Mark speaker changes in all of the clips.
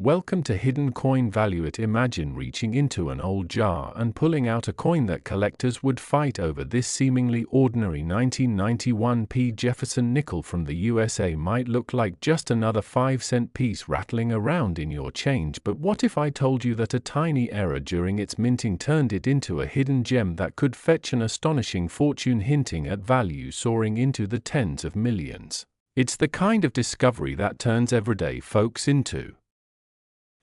Speaker 1: Welcome to Hidden Coin Value It. Imagine reaching into an old jar and pulling out a coin that collectors would fight over. This seemingly ordinary 1991 Jefferson nickel from the USA might look like just another 5-cent piece rattling around in your change, but what if I told you that a tiny error during its minting turned it into a hidden gem that could fetch an astonishing fortune, hinting at value soaring into the tens of millions? It's the kind of discovery that turns everyday folks into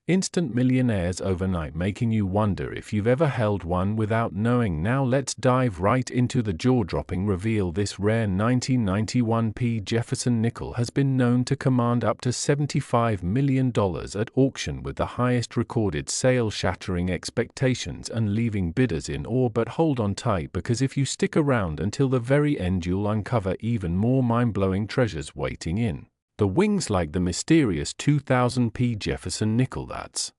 Speaker 1: instant millionaires overnight, making you wonder if you've ever held one without knowing. Now let's dive right into the jaw-dropping reveal. This rare 1991 Jefferson nickel has been known to command up to $75 million at auction, with the highest recorded sale shattering expectations and leaving bidders in awe. But hold on tight, because if you stick around until the very end, you'll uncover even more mind-blowing treasures waiting in the wings, like the mysterious 2000 Jefferson nickel that's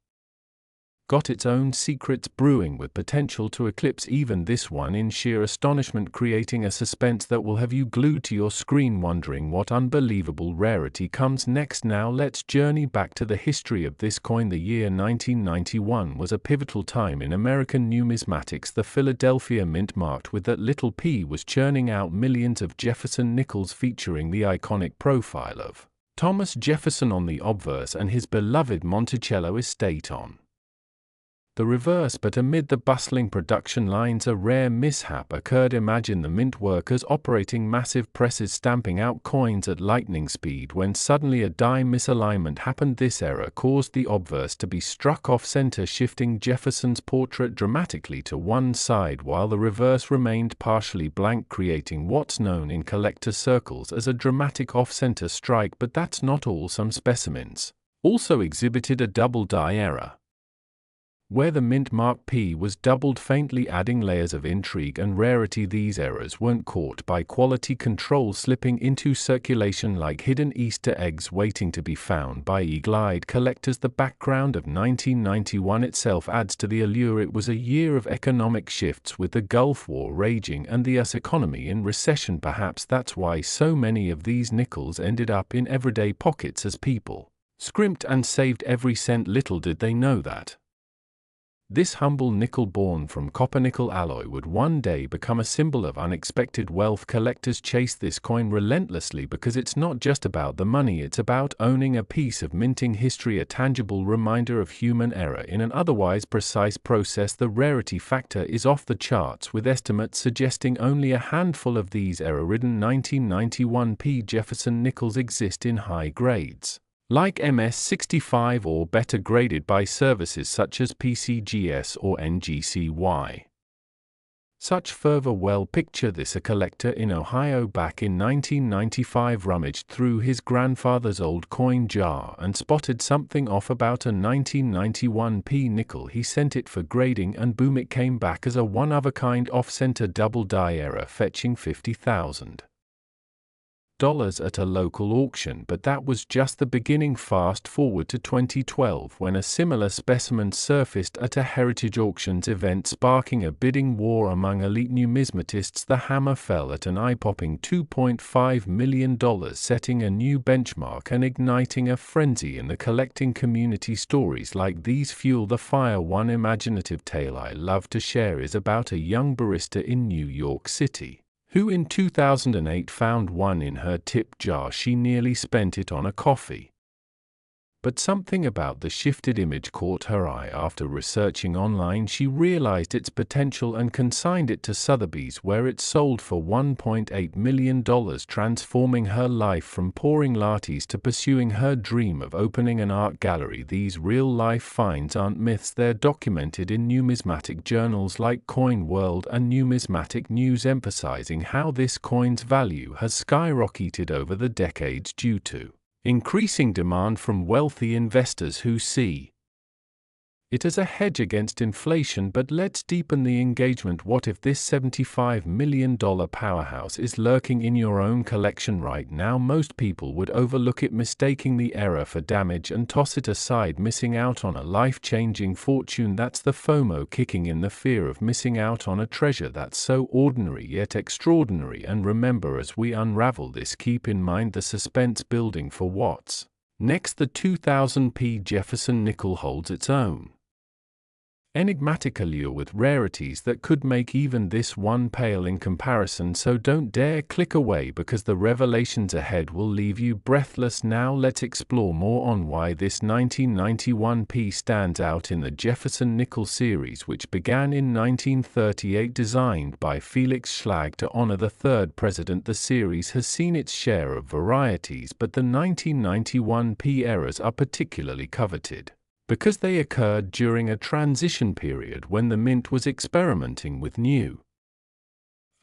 Speaker 1: got its own secrets brewing, with potential to eclipse even this one in sheer astonishment, creating a suspense that will have you glued to your screen wondering what unbelievable rarity comes next. Now let's journey back to the history of this coin. The year 1991 was a pivotal time in American numismatics. The Philadelphia Mint, marked with that little p, was churning out millions of Jefferson nickels, featuring the iconic profile of Thomas Jefferson on the obverse and his beloved Monticello estate on the reverse. But amid the bustling production lines, a rare mishap occurred. Imagine the mint workers operating massive presses, stamping out coins at lightning speed, when suddenly a die misalignment happened. This error caused the obverse to be struck off center, shifting Jefferson's portrait dramatically to one side, while the reverse remained partially blank, creating what's known in collector circles as a dramatic off-center strike. But that's not all. Some specimens also exhibited a double die error, where the mint mark P was doubled, faintly adding layers of intrigue and rarity. These errors weren't caught by quality control, slipping into circulation like hidden Easter eggs waiting to be found by eagle-eyed collectors. The background of 1991 itself adds to the allure. It was a year of economic shifts, with the Gulf War raging and the US economy in recession. Perhaps that's why so many of these nickels ended up in everyday pockets as people scrimped and saved every cent. Little did they know that this humble nickel, born from copper-nickel alloy, would one day become a symbol of unexpected wealth. Collectors chase this coin relentlessly because it's not just about the money, it's about owning a piece of minting history, a tangible reminder of human error in an otherwise precise process. The rarity factor is off the charts, with estimates suggesting only a handful of these error-ridden 1991 Jefferson nickels exist in high grades like MS65 or better, graded by services such as PCGS or NGCY. Such fervor. Well, picture this: a collector in Ohio back in 1995 rummaged through his grandfather's old coin jar and spotted something off about a 1991 nickel. He sent it for grading, and boom, it came back as a one-of-a-kind off-center double die error, fetching $50,000 at a local auction. But that was just the beginning. Fast forward to 2012, when a similar specimen surfaced at a Heritage Auctions event, sparking a bidding war among elite numismatists. The hammer fell at an eye-popping $2.5 million, setting a new benchmark and igniting a frenzy in the collecting community. Stories like these fuel the fire. One imaginative tale I love to share is about a young barista in New York City who in 2008 found one in her tip jar. She nearly spent it on a coffee, but something about the shifted image caught her eye. After researching online, she realized its potential and consigned it to Sotheby's, where it sold for $1.8 million, transforming her life from pouring lattes to pursuing her dream of opening an art gallery. These real-life finds aren't myths, they're documented in numismatic journals like Coin World and Numismatic News, emphasizing how this coin's value has skyrocketed over the decades due to increasing demand from wealthy investors who see it as a hedge against inflation. But let's deepen the engagement. What if this $75 million powerhouse is lurking in your own collection right now? Most people would overlook it, mistaking the error for damage and toss it aside, missing out on a life-changing fortune. That's the FOMO kicking in, the fear of missing out on a treasure that's so ordinary yet extraordinary. And remember, as we unravel this, keep in mind the suspense building for what's Next, the 2000p Jefferson Nickel holds its own enigmatic allure with rarities that could make even this one pale in comparison, so don't dare click away because the revelations ahead will leave you breathless. Now let's explore more on why this 1991p stands out in the Jefferson Nickel series, which began in 1938, designed by Felix Schlag to honor the third president. The series has seen its share of varieties, but the 1991p errors are particularly coveted because they occurred during a transition period when the mint was experimenting with new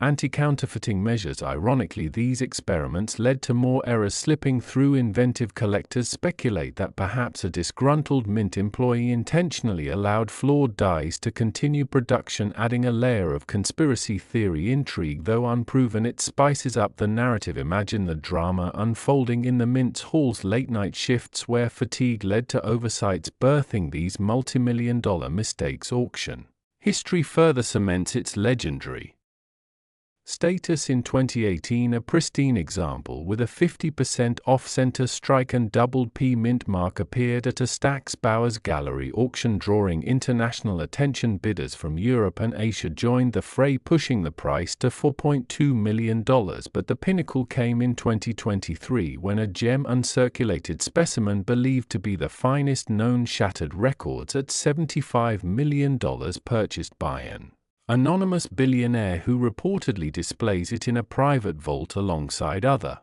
Speaker 1: anti-counterfeiting measures. Ironically, these experiments led to more errors slipping through. Inventive collectors speculate that perhaps a disgruntled mint employee intentionally allowed flawed dies to continue production, adding a layer of conspiracy theory intrigue. Though unproven, it spices up the narrative. Imagine the drama unfolding in the mint's halls, late-night shifts where fatigue led to oversights, birthing these multimillion-dollar mistakes. Auction history further cements its legendary status. In 2018, a pristine example with a 50% off-center strike and doubled P mint mark appeared at a Stack's Bowers Gallery auction, drawing international attention. Bidders from Europe and Asia joined the fray, pushing the price to $4.2 million, but the pinnacle came in 2023 when a gem uncirculated specimen believed to be the finest known shattered records at $75 million, purchased by an anonymous billionaire who reportedly displays it in a private vault alongside other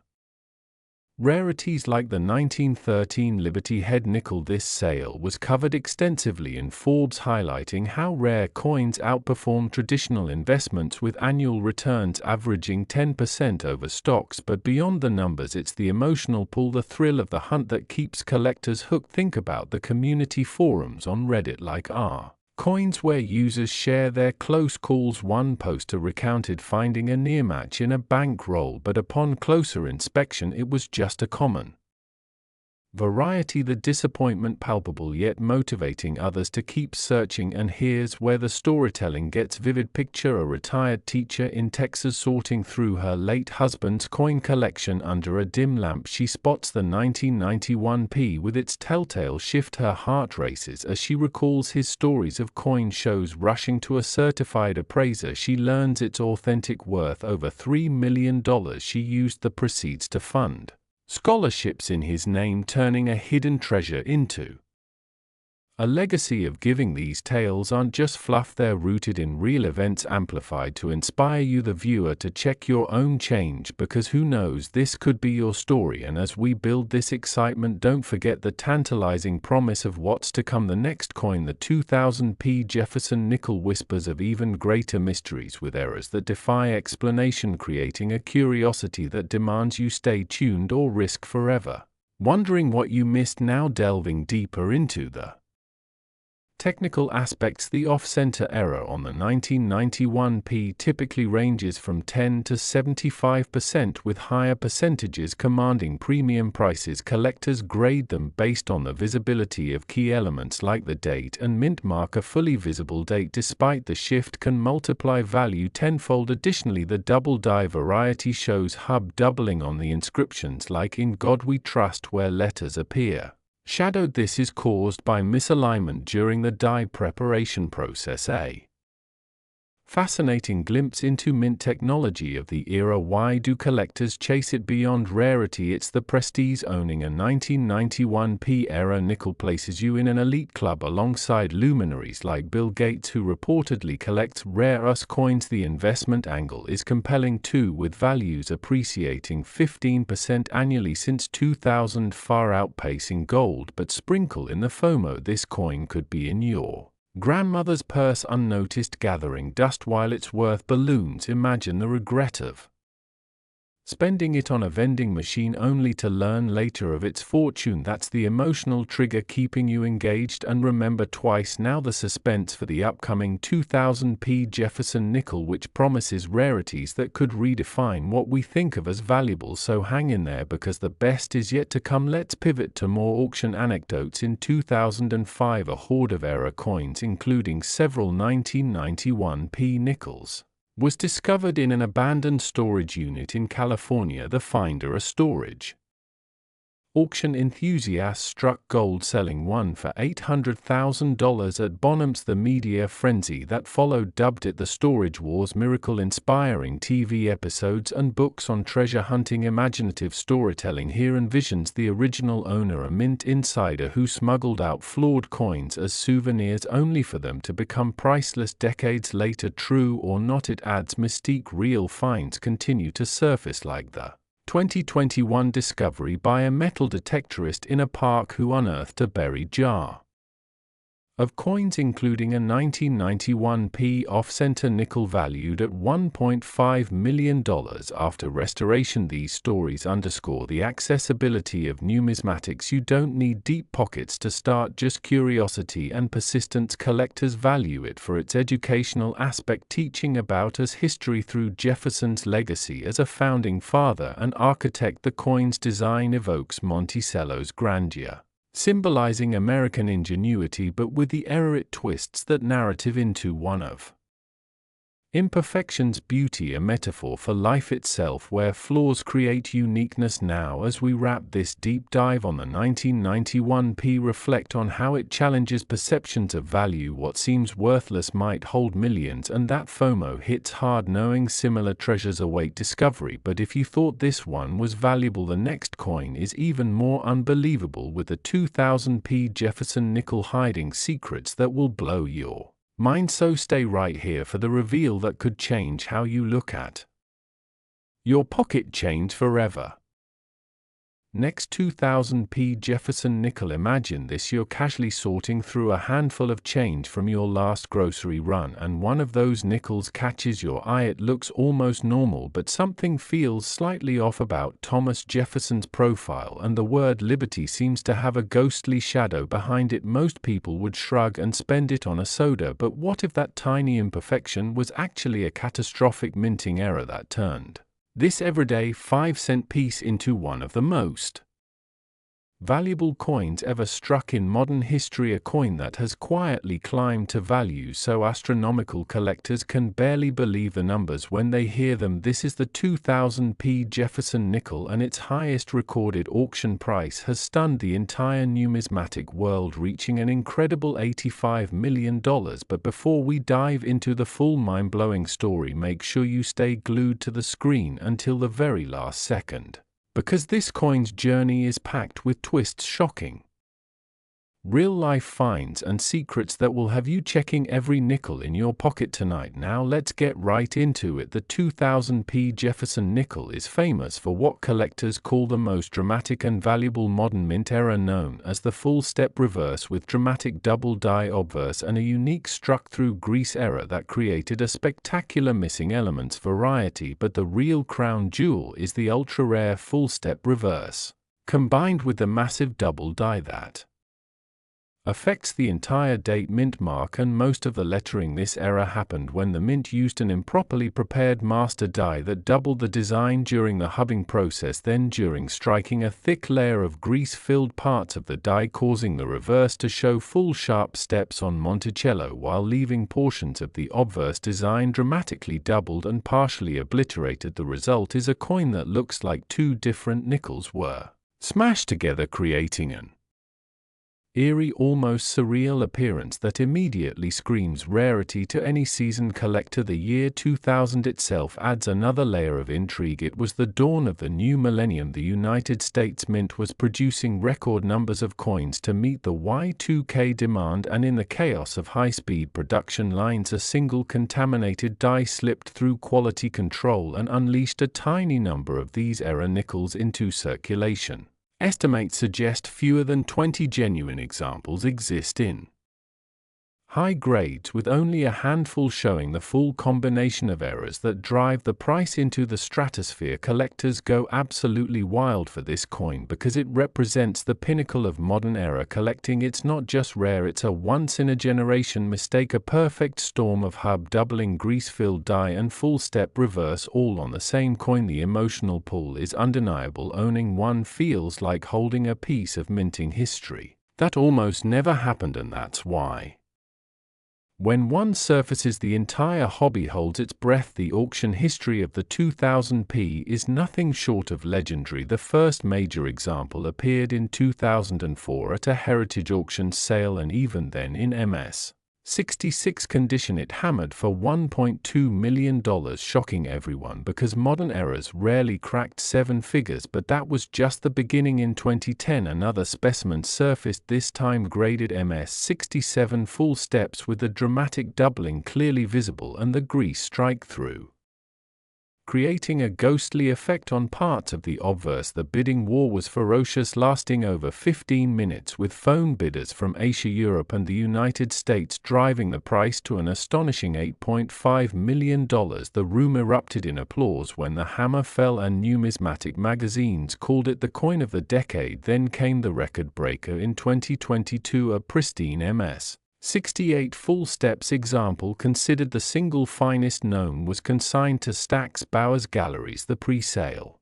Speaker 1: rarities like the 1913 Liberty Head nickel. This sale was covered extensively in Forbes, highlighting how rare coins outperform traditional investments, with annual returns averaging 10% over stocks. But beyond the numbers, it's the emotional pull, the thrill of the hunt that keeps collectors hooked. Think about the community forums on Reddit like Coins, where users share their close calls. One poster recounted finding a near match in a bankroll, but upon closer inspection it was just a common variety. The disappointment palpable, yet motivating others to keep searching. And here's where the storytelling gets vivid. Picture a retired teacher in Texas sorting through her late husband's coin collection under a dim lamp. She spots the 1991p with its telltale shift. Her heart races as she recalls his stories of coin shows. Rushing to a certified appraiser, she learns its authentic, worth over $3 million. She used the proceeds to fund scholarships in his name, turning a hidden treasure into a legacy of giving. These tales aren't just fluff, they're rooted in real events, amplified to inspire you, the viewer, to check your own change, because who knows, this could be your story. And as we build this excitement, don't forget the tantalizing promise of what's to come. The next coin, the 2000p Jefferson Nickel, whispers of even greater mysteries with errors that defy explanation, creating a curiosity that demands you stay tuned or risk forever wondering what you missed. Now delving deeper into the technical aspects, the off-center error on the 1991p typically ranges from 10 to 75%, with higher percentages commanding premium prices. Collectors grade them based on the visibility of key elements like the date and mint mark. A fully visible date, despite the shift, can multiply value tenfold. Additionally, the double die variety shows hub doubling on the inscriptions, like "In God We Trust," where letters appear shadowed. This is caused by misalignment during the die preparation process. A fascinating glimpse into mint technology of the era. Why do collectors chase it beyond rarity? It's the prestige. Owning a 1991p era nickel places you in an elite club alongside luminaries like Bill Gates, who reportedly collects rare coins. The investment angle is compelling too, with values appreciating 15% annually since 2000, far outpacing gold. But sprinkle in the FOMO. This coin could be in your grandmother's purse unnoticed, gathering dust while its worth balloons. Imagine the regret of spending it on a vending machine only to learn later of its fortune. That's the emotional trigger keeping you engaged. And remember twice now the suspense for the upcoming 2000p Jefferson Nickel, which promises rarities that could redefine what we think of as valuable. So hang in there, because the best is yet to come. Let's pivot to more auction anecdotes. In 2005, a hoard of error coins, including several 1991p nickels, was discovered in an abandoned storage unit in California. The finder, a storage Auction enthusiasts struck gold selling one for $800,000 at Bonham's. The media frenzy that followed dubbed it the Storage Wars miracle, inspiring TV episodes and books on treasure hunting. Imaginative storytelling here envisions the original owner, a mint insider who smuggled out flawed coins as souvenirs only for them to become priceless decades later. True or not, it adds mystique. Real finds continue to surface, like the 2021 discovery by a metal detectorist in a park who unearthed a buried jar of coins, including a 1991 off-center nickel valued at $1.5 million after restoration. These stories underscore the accessibility of numismatics. You don't need deep pockets to start, just curiosity and persistence. Collectors value it for its educational aspect, teaching about us history through Jefferson's legacy as a founding father and architect. The coin's design evokes Monticello's grandeur, symbolizing American ingenuity, but with the error it twists that narrative into one of imperfection's beauty, a metaphor for life itself where flaws create uniqueness. Now, as we wrap this deep dive on the 1991 reflect on how it challenges perceptions of value. What seems worthless might hold millions, and that FOMO hits hard, knowing similar treasures await discovery. But if you thought this one was valuable, the next coin is even more unbelievable, with the 2000 Jefferson Nickel hiding secrets that will blow your mind. So stay right here for the reveal that could change how you look at your pocket change forever. Next, 2000 Jefferson Nickel. Imagine this: you're casually sorting through a handful of change from your last grocery run, and one of those nickels catches your eye. It looks almost normal, but something feels slightly off about Thomas Jefferson's profile, and the word liberty seems to have a ghostly shadow behind it. Most people would shrug and spend it on a soda, but what if that tiny imperfection was actually a catastrophic minting error that turned this everyday 5-cent piece into one of the most valuable coins ever struck in modern history? A coin that has quietly climbed to values so astronomical collectors can barely believe the numbers when they hear them. This is the 2000 Jefferson Nickel, and its highest recorded auction price has stunned the entire numismatic world, reaching an incredible $85 million. But before we dive into the full mind-blowing story, make sure you stay glued to the screen until the very last second, because this coin's journey is packed with twists, shocking real-life finds, and secrets that will have you checking every nickel in your pocket tonight. Now let's get right into it. The 2000 Jefferson Nickel is famous for what collectors call the most dramatic and valuable modern mint error, known as the full-step reverse, with dramatic double-die obverse and a unique struck-through grease error that created a spectacular missing elements variety. But the real crown jewel is the ultra-rare full-step reverse, combined with the massive double-die that affects the entire date mint mark and most of the lettering. This error happened when the mint used an improperly prepared master die that doubled the design during the hubbing process, then during striking a thick layer of grease filled parts of the die, causing the reverse to show full sharp steps on Monticello while leaving portions of the obverse design dramatically doubled and partially obliterated. The result is a coin that looks like two different nickels were smashed together, creating an eerie, almost surreal appearance that immediately screams rarity to any seasoned collector. The year 2000 itself adds another layer of intrigue. It was the dawn of the new millennium. The United States Mint was producing record numbers of coins to meet the Y2K demand, and in the chaos of high-speed production lines, a single contaminated die slipped through quality control and unleashed a tiny number of these error nickels into circulation. Estimates suggest fewer than 20 genuine examples exist in high grades, with only a handful showing the full combination of errors that drive the price into the stratosphere. Collectors go absolutely wild for this coin because it represents the pinnacle of modern error collecting. It's not just rare, it's a once-in-a-generation mistake, a perfect storm of hub doubling, grease-filled die, and full-step reverse all on the same coin. The emotional pull is undeniable. Owning one feels like holding a piece of minting history that almost never happened, and that's why When one surfaces, the entire hobby holds its breath. The auction history of the 2000p is nothing short of legendary. The first major example appeared in 2004 at a heritage auction sale, and even then in MS. 66 condition it hammered for $1.2 million, shocking everyone because modern errors rarely cracked seven figures. But that was just the beginning. In 2010 another specimen surfaced, this time graded MS 67 full steps with the dramatic doubling clearly visible and the grease strike through, creating a ghostly effect on parts of the obverse. The bidding war was ferocious, lasting over 15 minutes, with phone bidders from Asia, Europe and the United States driving the price to an astonishing $8.5 million. The room erupted in applause when the hammer fell, and numismatic magazines called it the coin of the decade. Then came the record breaker in 2022, a pristine MS. 68 full steps example, considered the single finest known, was consigned to Stack's Bowers Galleries. The pre-sale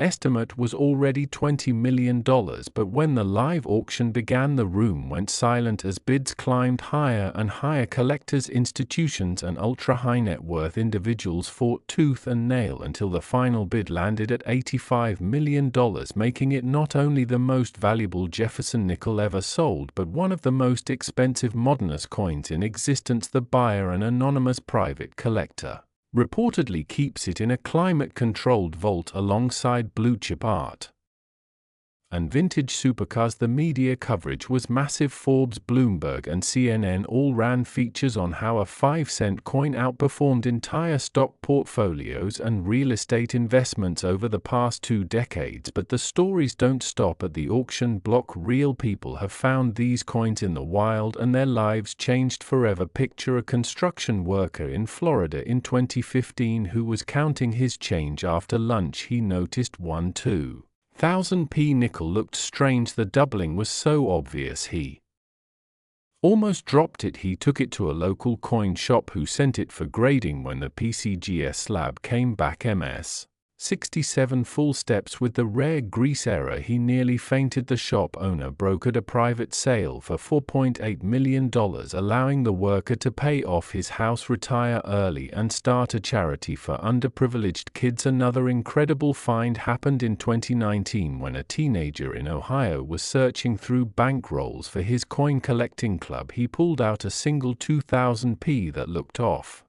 Speaker 1: estimate was already $20 million, but when the live auction began, the room went silent as bids climbed higher and higher. Collectors, institutions and ultra-high net worth individuals fought tooth and nail until the final bid landed at $85 million, making it not only the most valuable Jefferson nickel ever sold, but one of the most expensive modernist coins in existence. The buyer, an anonymous private collector, reportedly keeps it in a climate-controlled vault alongside blue-chip art and vintage supercars. The media coverage was massive. Forbes, Bloomberg and CNN all ran features on how a 5-cent coin outperformed entire stock portfolios and real estate investments over the past 2 decades. But the stories don't stop at the auction block. Real people have found these coins in the wild and their lives changed forever. Picture a construction worker in Florida in 2015 who was counting his change after lunch. He noticed 1,000p nickel looked strange. The doubling was so obvious he almost dropped it. He took it to a local coin shop who sent it for grading. When the PCGS slab came back MS 67 full steps with the rare grease error, he nearly fainted. The shop owner brokered a private sale for $4.8 million, allowing the worker to pay off his house, retire early and start a charity for underprivileged kids. Another incredible find happened in 2019 when a teenager in Ohio was searching through bank rolls for his coin collecting club. He pulled out a single 2000p that looked off.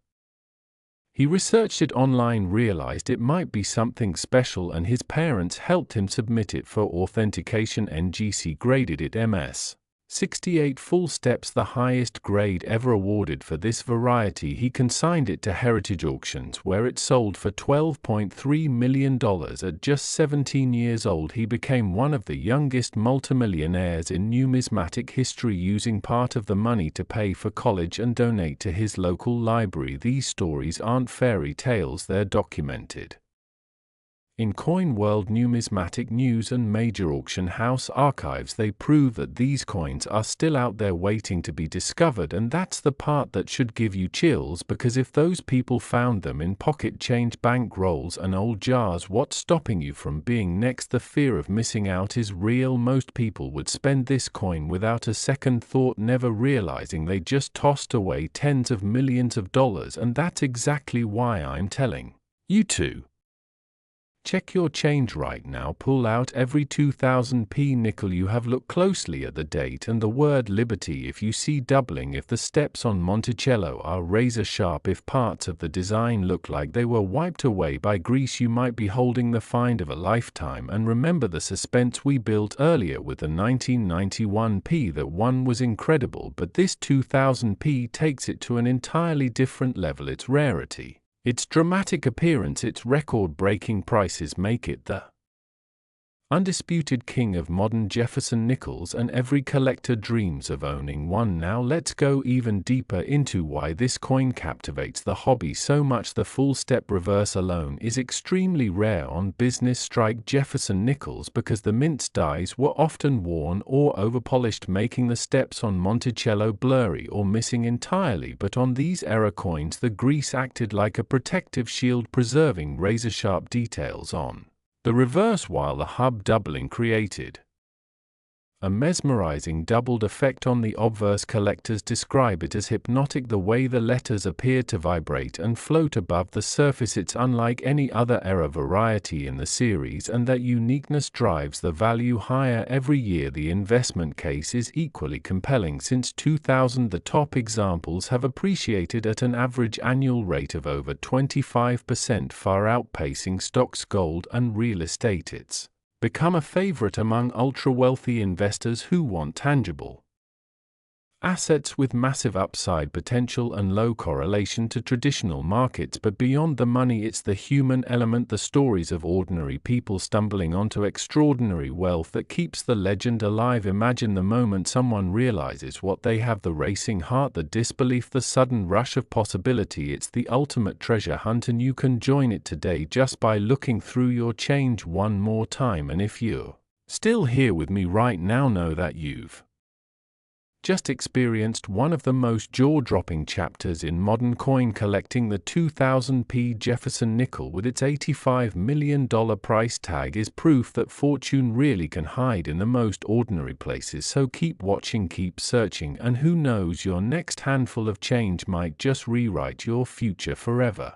Speaker 1: He researched it online, realized it might be something special, and his parents helped him submit it for authentication. NGC graded it MS 68 full steps, the highest grade ever awarded for this variety. He consigned it to heritage auctions where it sold for $12.3 million. At just 17 years old, he became one of the youngest multimillionaires in numismatic history, using part of the money to pay for college and donate to his local library. These stories aren't fairy tales, they're documented in Coin World, Numismatic News and major auction house archives. They prove that these coins are still out there waiting to be discovered, and that's the part that should give you chills, because if those people found them in pocket change, bank rolls and old jars, what's stopping you from being next? The fear of missing out is real. Most people would spend this coin without a second thought, never realizing they just tossed away tens of millions of dollars, and that's exactly why I'm telling you to check your change right now. Pull out every 2000p nickel you have. Look closely at the date and the word liberty if you see doubling. If the steps on Monticello are razor sharp, if parts of the design look like they were wiped away by grease, you might be holding the find of a lifetime. And remember the suspense we built earlier with the 1991p. That one was incredible, but this 2000p takes it to an entirely different level. Its rarity, its dramatic appearance, its record-breaking prices make it the undisputed king of modern Jefferson Nickels, and every collector dreams of owning one. Now let's go even deeper into why this coin captivates the hobby so much. The full step reverse alone is extremely rare on business strike Jefferson Nickels because the mince dies were often worn or overpolished, making the steps on Monticello blurry or missing entirely. But on these error coins, the grease acted like a protective shield, preserving razor-sharp details on the reverse, while the hub doubling created A mesmerizing doubled effect on the obverse. Collectors describe it as hypnotic, the way the letters appear to vibrate and float above the surface. It's unlike any other error variety in the series, and that uniqueness drives the value higher every year. The investment case is equally compelling. Since 2000, the top examples have appreciated at an average annual rate of over 25%, far outpacing stocks, gold, and real estate. It's become a favorite among ultra-wealthy investors who want tangible assets with massive upside potential and low correlation to traditional markets. But beyond the money, it's the human element, the stories of ordinary people stumbling onto extraordinary wealth that keeps the legend alive. Imagine the moment someone realizes what they have, the racing heart, the disbelief, the sudden rush of possibility. It's the ultimate treasure hunt, and you can join it today just by looking through your change one more time. And if you're still here with me right now, know that you've just experienced one of the most jaw-dropping chapters in modern coin collecting. The 2000p Jefferson Nickel, with its $85 million price tag, is proof that fortune really can hide in the most ordinary places. So keep watching, keep searching, and who knows, your next handful of change might just rewrite your future forever.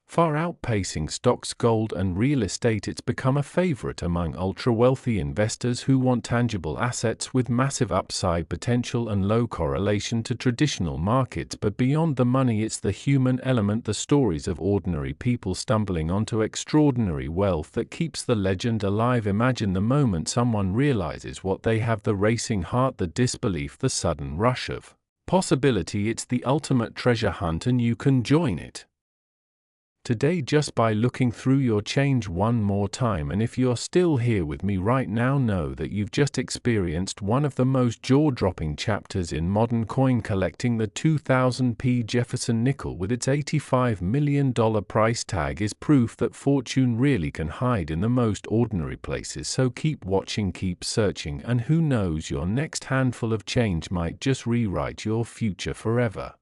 Speaker 1: Far outpacing stocks, gold, and real estate, it's become a favorite among ultra-wealthy investors who want tangible assets with massive upside potential and low correlation to traditional markets. But beyond the money, it's the human element, the stories of ordinary people stumbling onto extraordinary wealth that keeps the legend alive. Imagine the moment someone realizes what they have, the racing heart, the disbelief, the sudden rush of possibility. It's the ultimate treasure hunt, and you can join it today just by looking through your change one more time. And if you're still here with me right now, know that you've just experienced one of the most jaw-dropping chapters in modern coin collecting. The 2000p Jefferson Nickel, with its $85 million price tag, is proof that fortune really can hide in the most ordinary places. So keep watching, keep searching, and who knows, your next handful of change might just rewrite your future forever.